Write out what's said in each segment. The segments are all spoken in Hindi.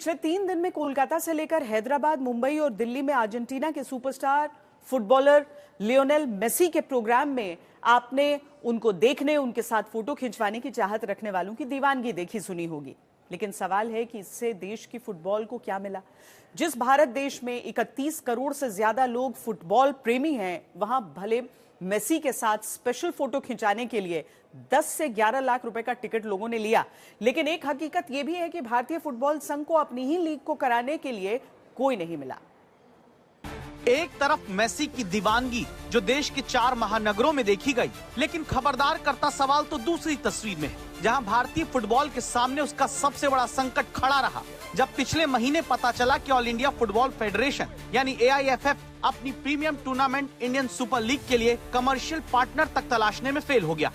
पिछले 3 दिन में कोलकाता से लेकर हैदराबाद, मुंबई और दिल्ली में अर्जेंटीना के सुपरस्टार फुटबॉलर लियोनेल मेसी के प्रोग्राम में आपने उनको देखने, उनके साथ फोटो खिंचवाने की चाहत रखने वालों की दीवानगी देखी सुनी होगी। लेकिन सवाल है कि इससे देश की फुटबॉल को क्या मिला। जिस भारत देश में 31 करोड़ से ज्यादा लोग फुटबॉल प्रेमी हैं, वहां भले मेसी के साथ स्पेशल फोटो खिंचाने के लिए 10 से 11 लाख रुपए का टिकट लोगों ने लिया। लेकिन एक हकीकत यह भी है कि भारतीय फुटबॉल संघ को अपनी ही लीग को कराने के लिए कोई नहीं मिला। एक तरफ मेसी की दीवानगी जो देश के 4 महानगरों में देखी गई, लेकिन खबरदार करता सवाल तो दूसरी तस्वीर में है, जहां भारतीय फुटबॉल के सामने उसका सबसे बड़ा संकट खड़ा रहा, जब पिछले महीने पता चला कि ऑल इंडिया फुटबॉल फेडरेशन यानी AIFF अपनी premium tournament Indian super league के लिए कमर्शियल पार्टनर तक तलाशने में फेल हो गया।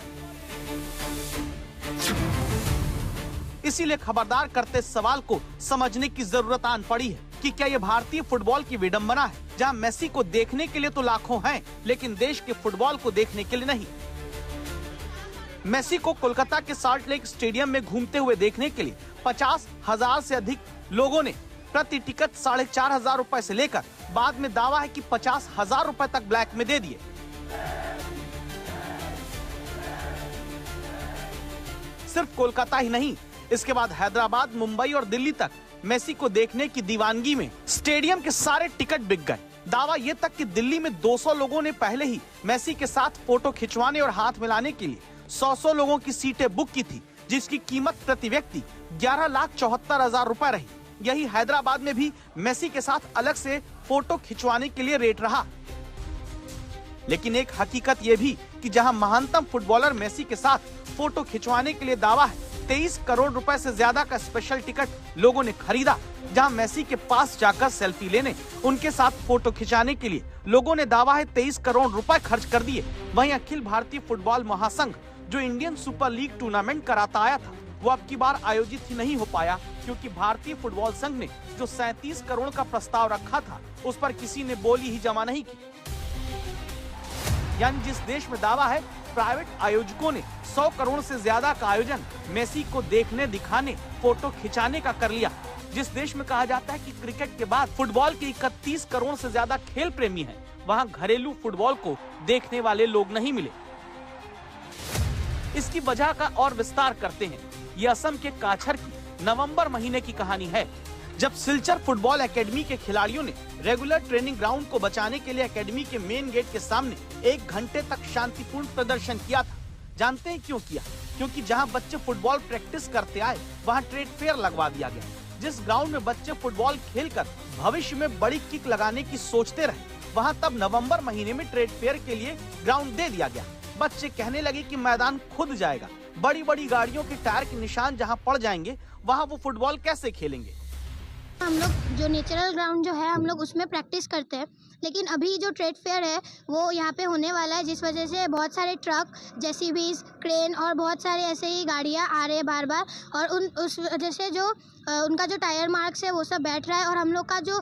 इसीलिए खबरदार करते सवाल को समझने की जरूरत आन पड़ी है कि क्या ये भारतीय फुटबॉल की विडंबना है, जहां मेसी को देखने के लिए तो लाखों हैं, लेकिन देश के फुटबॉल को देखने के लिए नहीं। मेसी को कोलकाता के साल्ट लेक स्टेडियम में घूमते हुए देखने के लिए 50,000 से अधिक लोगों ने प्रति टिकट 4,500 रुपए से लेकर बाद में दावा है कि 50,000 रुपए तक ब्लैक में दे दिए। सिर्फ कोलकाता ही नहीं, इसके बाद हैदराबाद, मुंबई और दिल्ली तक मेसी को देखने की दीवानगी में स्टेडियम के सारे टिकट बिक गए। दावा ये तक कि दिल्ली में 200 लोगों ने पहले ही मेसी के साथ फोटो खिंचवाने और हाथ मिलाने के लिए 100 लोगों की सीटें बुक की थी, जिसकी कीमत प्रति व्यक्ति 11,74,000 रुपए रही। यही हैदराबाद में भी मेसी के साथ अलग से फोटो खिंचवाने के लिए रेट रहा। लेकिन एक हकीकत यह भी कि जहां महानतम फुटबॉलर मेसी के साथ फोटो खिंचवाने के लिए दावा है, 23 करोड़ रुपए से ज्यादा का स्पेशल टिकट लोगों ने खरीदा, जहां मेसी के पास जाकर सेल्फी लेने, उनके साथ फोटो खिंचाने के लिए लोगों ने दावा है 23 करोड़ रुपए खर्च कर दिए। वहीं अखिल भारतीय फुटबॉल महासंघ जो इंडियन सुपर लीग टूर्नामेंट कराता आया था, वो अब की बार आयोजित ही नहीं हो पाया, क्योंकि भारतीय फुटबॉल संघ ने जो 37 करोड़ का प्रस्ताव रखा था, उस पर किसी ने बोली ही जमा नहीं की। यानी जिस देश में दावा है प्राइवेट आयोजकों ने 100 करोड़ से ज्यादा का आयोजन मेसी को देखने, दिखाने, फोटो खिंचाने का कर लिया, जिस देश में कहा जाता है कि क्रिकेट के बाद फुटबॉल के 31 करोड़ से ज्यादा खेल प्रेमी हैं, वहां घरेलू फुटबॉल को देखने वाले लोग नहीं मिले। इसकी वजह का और विस्तार करते हैं। ये असम के काछर की नवंबर महीने की कहानी है, जब सिलचर फुटबॉल एकेडमी के खिलाड़ियों ने रेगुलर ट्रेनिंग ग्राउंड को बचाने के लिए एकेडमी के मेन गेट के सामने 1 घंटे तक शांतिपूर्ण प्रदर्शन किया था। जानते हैं क्यों किया? क्योंकि जहां बच्चे फुटबॉल प्रैक्टिस करते आए, वहां ट्रेड फेयर लगवा दिया गया। जिस ग्राउंड में बच्चे फुटबॉल खेलकर भविष्य में बड़ी किक लगाने की सोचते रहे, वहां तब नवंबर महीने में ट्रेड फेयर के लिए ग्राउंड दे दिया गया। बच्चे कहने लगे कि मैदान खुद जाएगा, बड़ी बड़ी गाड़ियों के टायर के निशान जहाँ पड़ जाएंगे, वहाँ वो फुटबॉल कैसे खेलेंगे। हम लोग जो नेचुरल ग्राउंड जो है, हम लोग उसमें प्रैक्टिस करते हैं, लेकिन अभी जो ट्रेड फेयर है वो यहाँ पे होने वाला है, जिस वजह से बहुत सारे ट्रक, जेसीबीज, क्रेन और बहुत सारे ऐसे ही गाड़ियाँ आ रहे हैं बार बार, और उस वजह से जो उनका जो टायर मार्क्स है वो सब बैठ रहा है, और हम लोग का जो